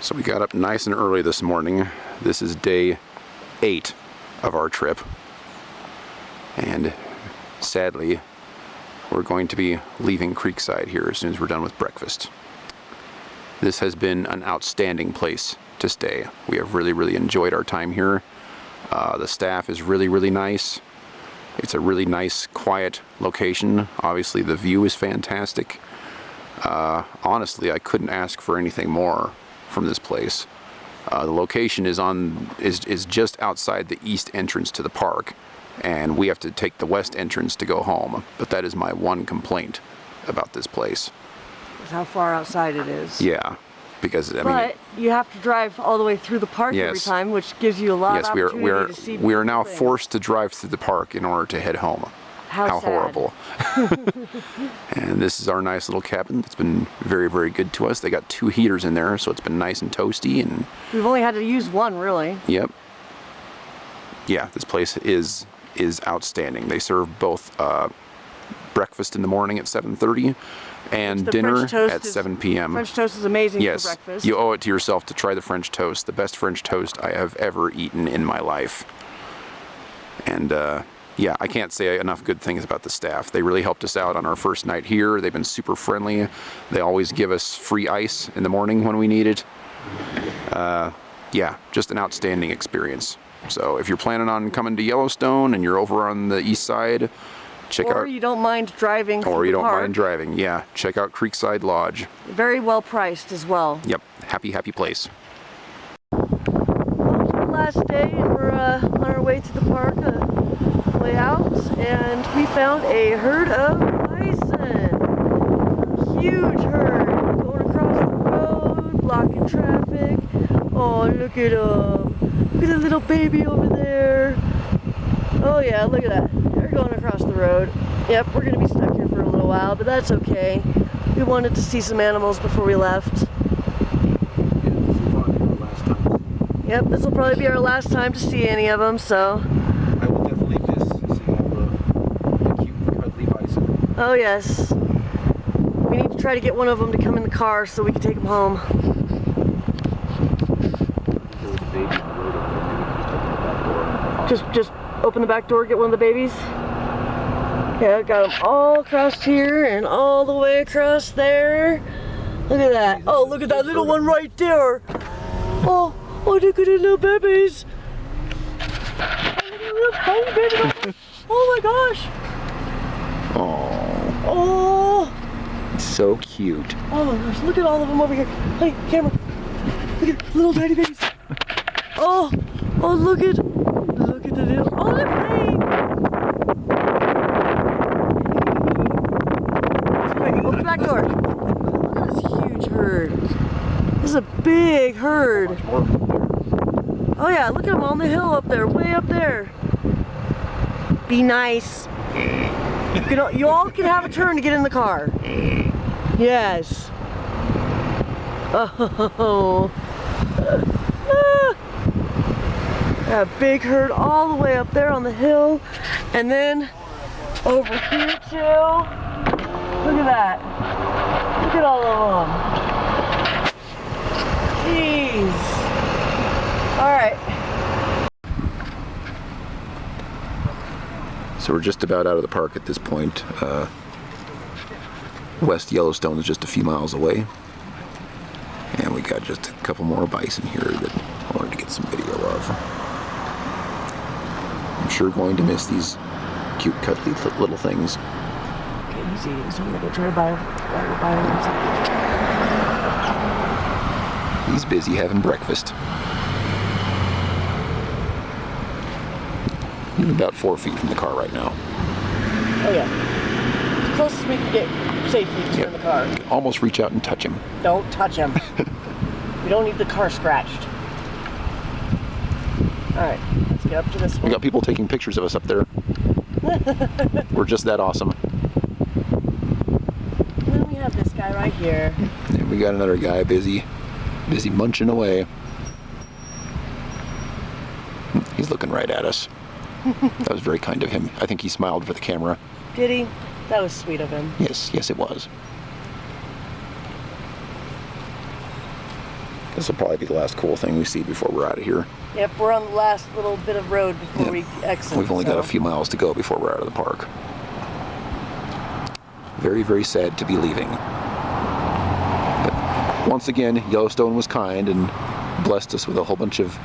So we got up nice and early this morning. This is day 8 of our trip. And sadly, we're going to be leaving Creekside here as soon as we're done with breakfast. This has been an outstanding place to stay. We have really enjoyed our time here. The staff is really nice. It's a really nice, quiet location. Obviously, the view is fantastic. Honestly, I couldn't ask for anything more from this place. The location is just outside the east entrance to the park, and we have to take the west entrance to go home. But that is my one complaint about this place. Is how far outside it is. Yeah, because I mean. But you have to drive all the way through the park every time, which gives you a lot of opportunity to see. We are now forced to drive through the park in order to head home. How horrible. And this is our nice little cabin. It's been very good to us. They got 2 heaters in there, so it's been nice and toasty. And we've only had to use one, really. Yep. Yeah, this place is outstanding. They serve both breakfast in the morning at 7:30 and dinner at 7 p.m. French toast is amazing for breakfast. Yes, you owe it to yourself to try the French toast. The best French toast I have ever eaten in my life. And yeah, I can't say enough good things about the staff. They really helped us out on our first night here. They've been super friendly. They always give us free ice in the morning when we need it. Yeah, just an outstanding experience. So if you're planning on coming to Yellowstone and you're over on the east side, check out. Or you don't mind driving through the park. Or you don't mind driving, yeah. Check out Creekside Lodge. Very well priced as well. Yep, happy place. Well, it's our last day and we're on our way to the park. Way out, and we found a herd of bison. Huge herd going across the road, blocking traffic. Oh, look at them. Look at the little baby over there. Oh yeah, look at that. They're going across the road. Yep, we're gonna be stuck here for a little while, but that's okay. We wanted to see some animals before we left. Yep, this will probably be our last time to see any of them, so. Oh yes. We need to try to get one of them to come in the car so we can take them home. Just open the back door, get one of the babies. Yeah, got them all across here and all the way across there. Look at that. Oh, look at that little one right there. Oh, look at the little babies. Oh, little baby. Oh my gosh. Oh, so cute. Oh my gosh, look at all of them over here. Hey, camera. Look at little tiny babies. Oh, look at the little, oh, they're playing. Open the back door. Look at this huge herd. This is a big herd. Oh yeah, look at them on the hill up there, way up there. Be nice. You all can have a turn to get in the car. Yes. Oh. A big herd all the way up there on the hill. And then over here too. Look at that. Look at all of them. Jeez. All right. So we're just about out of the park at this point. West Yellowstone is just a few miles away. And we got just a couple more bison here that I wanted to get some video of. I'm sure going to miss these cute, cuddly little things. Okay, easy. So I'm gonna go try to buy He's busy having breakfast. He's about 4 feet from the car right now. Oh yeah. As close as we can get safely to in the car. Almost reach out and touch him. Don't touch him. We don't need the car scratched. Alright, let's get up to this one. We got people taking pictures of us up there. We're just that awesome. And then we have this guy right here. And we got another guy busy munching away. He's looking right at us. That was very kind of him. I think he smiled for the camera. Did he? That was sweet of him. Yes, it was. This will probably be the last cool thing we see before we're out of here. Yep, we're on the last little bit of road before we exit. We've only got a few miles to go before we're out of the park. Very, very sad to be leaving. But once again, Yellowstone was kind and blessed us with a whole bunch of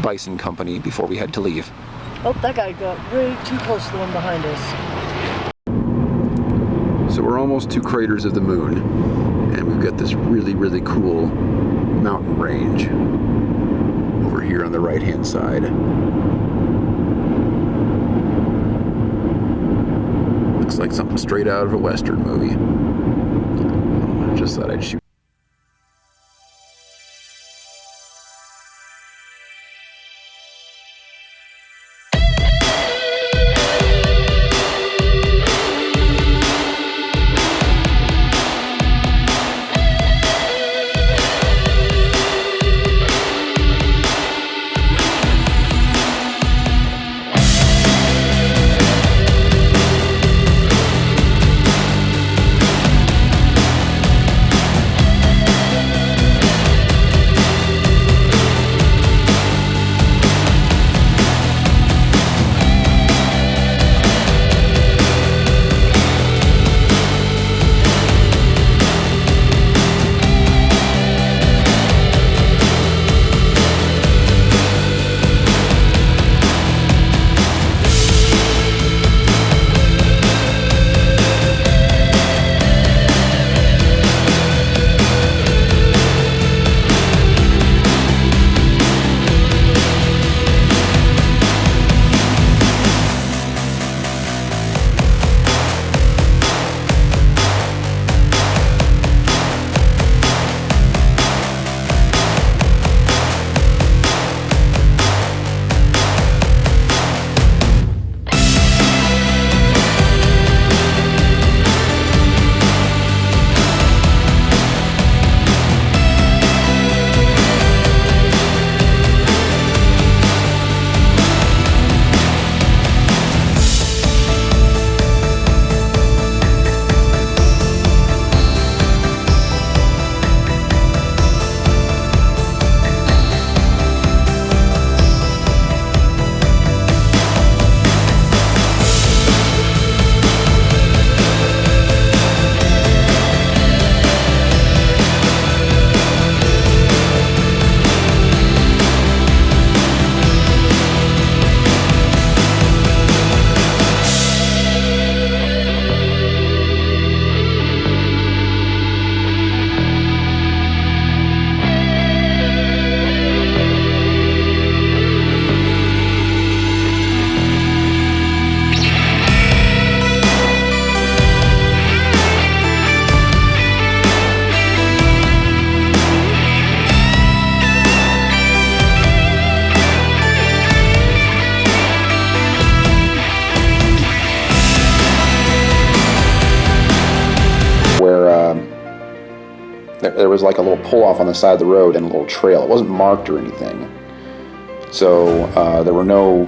bison company before we had to leave. Oh, that guy got way too close to the one behind us. So we're almost to Craters of the Moon, and we've got this really, really cool mountain range over here on the right-hand side. Looks like something straight out of a Western movie. I just thought I'd shoot. There was like a little pull off on the side of the road and a little trail. It wasn't marked or anything. So there were no...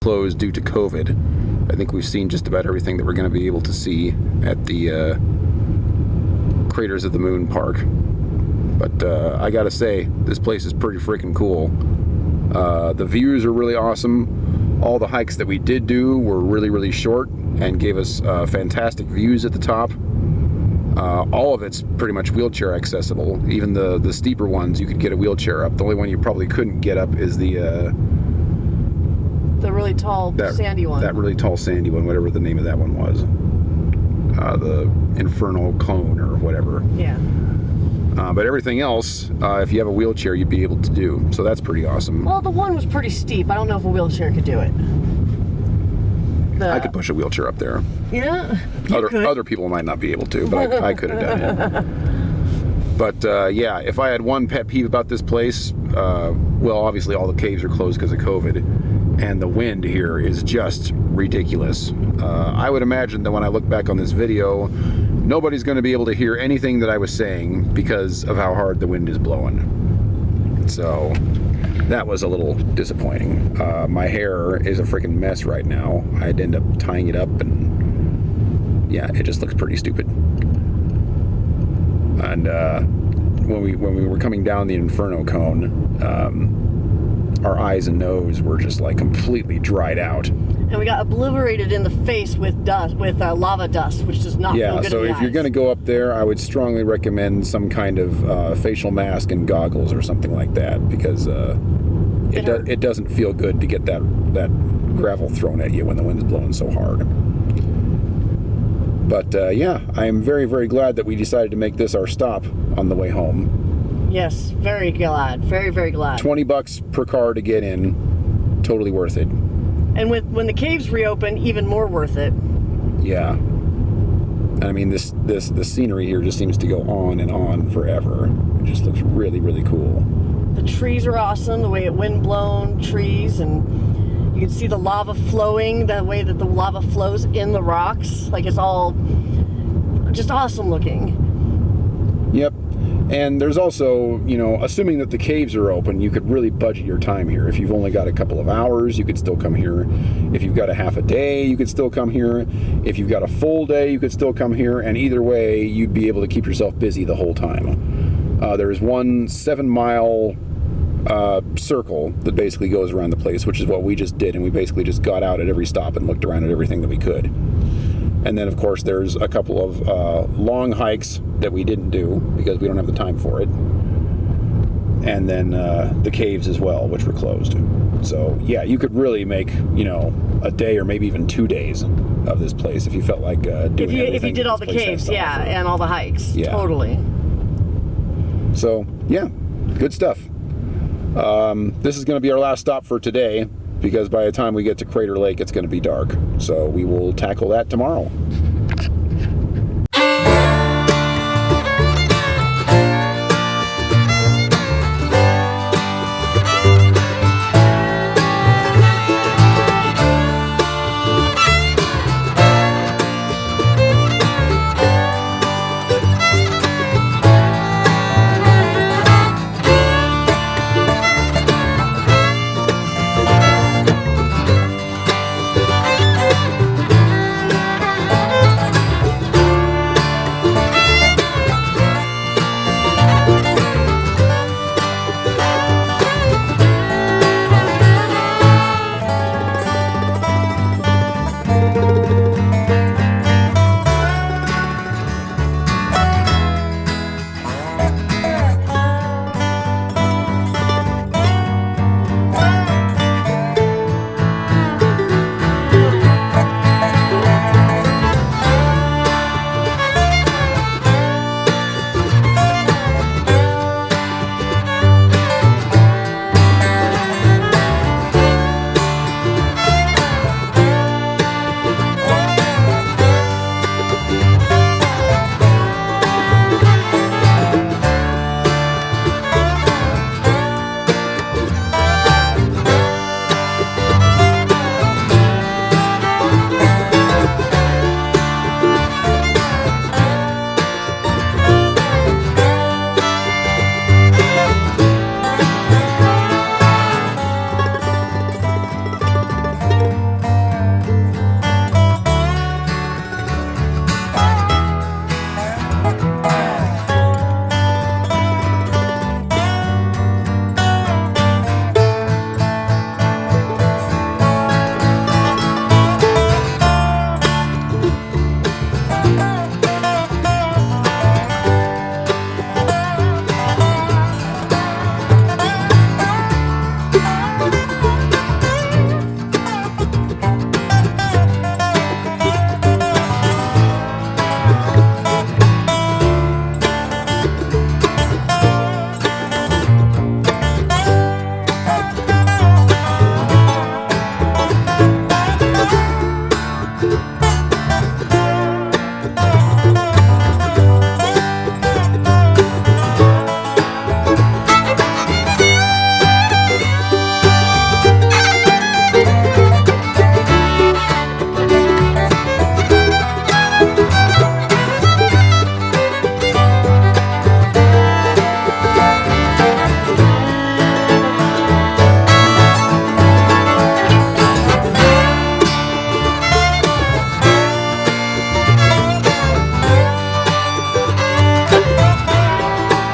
closed due to COVID. I think we've seen just about everything that we're going to be able to see at the Craters of the Moon Park. But I gotta say, this place is pretty freaking cool. The views are really awesome. All the hikes that we did do were really, really short and gave us fantastic views at the top. All of it's pretty much wheelchair accessible. Even the steeper ones, you could get a wheelchair up. The only one you probably couldn't get up is the really tall sandy one. That really tall sandy one, whatever the name of that one was. The Infernal Cone or whatever. Yeah. But everything else, if you have a wheelchair, you'd be able to do. So that's pretty awesome. Well, the one was pretty steep. I don't know if a wheelchair could do it. I could push a wheelchair up there. Yeah. Other people might not be able to, but I could have done it. But yeah, if I had one pet peeve about this place, well, obviously all the caves are closed because of COVID, and the wind here is just ridiculous. I would imagine that when I look back on this video, nobody's going to be able to hear anything that I was saying because of how hard the wind is blowing. So that was a little disappointing. My hair is a freaking mess right now. I'd end up tying it up, and yeah, it just looks pretty stupid. And when we were coming down the Inferno Cone, our eyes and nose were just like completely dried out. And we got obliterated in the face with dust, with lava dust, which does not feel good in the eyes. Yeah, so if you're going to go up there, I would strongly recommend some kind of facial mask and goggles or something like that, because it doesn't feel good to get that gravel thrown at you when the wind's blowing so hard. But yeah, I am very, very glad that we decided to make this our stop on the way home. Yes, very glad. Very, very glad. $20 per car to get in. Totally worth it. And when the caves reopen, even more worth it. Yeah. I mean, the scenery here just seems to go on and on forever. It just looks really, really cool. The trees are awesome, the way it wind-blown trees, and you can see the lava flowing, the way that the lava flows in the rocks. Like, it's all just awesome looking. Yep. And there's also, you know, assuming that the caves are open, you could really budget your time here. If you've only got a couple of hours, you could still come here. If you've got a half a day, you could still come here. If you've got a full day, you could still come here. And either way, you'd be able to keep yourself busy the whole time. There's one 7-mile circle that basically goes around the place, which is what we just did. And we basically just got out at every stop and looked around at everything that we could. And then, of course, there's a couple of long hikes that we didn't do because we don't have the time for it. And then the caves as well, which were closed. So, yeah, you could really make, you know, a day or maybe even 2 days of this place if you felt like doing everything. If you did all the caves, yeah, and all the hikes. Yeah. Totally. So, yeah, good stuff. This is going to be our last stop for today, because by the time we get to Crater Lake, it's going to be dark. So we will tackle that tomorrow.